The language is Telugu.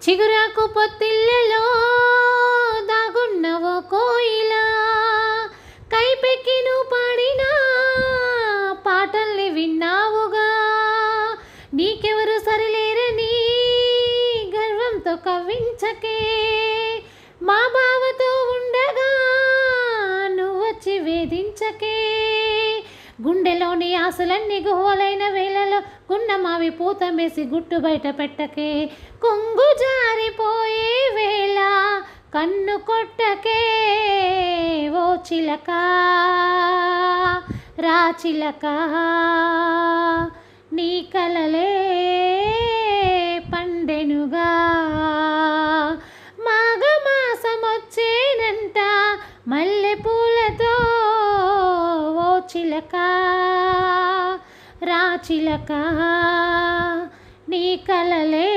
చిగురాకు పొత్తిళ్ళలో దాగున్నవో కోయిలా, కైపెక్కి నువ్వు పాడిన పాటల్ని విన్నావుగా. నీకెవరు సరిలేరని గర్వంతో కవ్వించకే, మా బావతో ఉండగా నువ్వొచ్చి వేధించకే. గుండెలోని ఆశలన్నీ గుహలైన వేళలో గున్నమావి పూత మేసి గుట్టు బయట పెట్టకే. కొంగు జారిపోయే వేళ కన్ను కొట్టకే, ఓ చిలక రా చిలక. నీ కలలే పండెనుగా, మాఘమాసమొచ్చేనంట మల్లె పూలతో, ఓ చిలక రా చిలక. నీ కలలే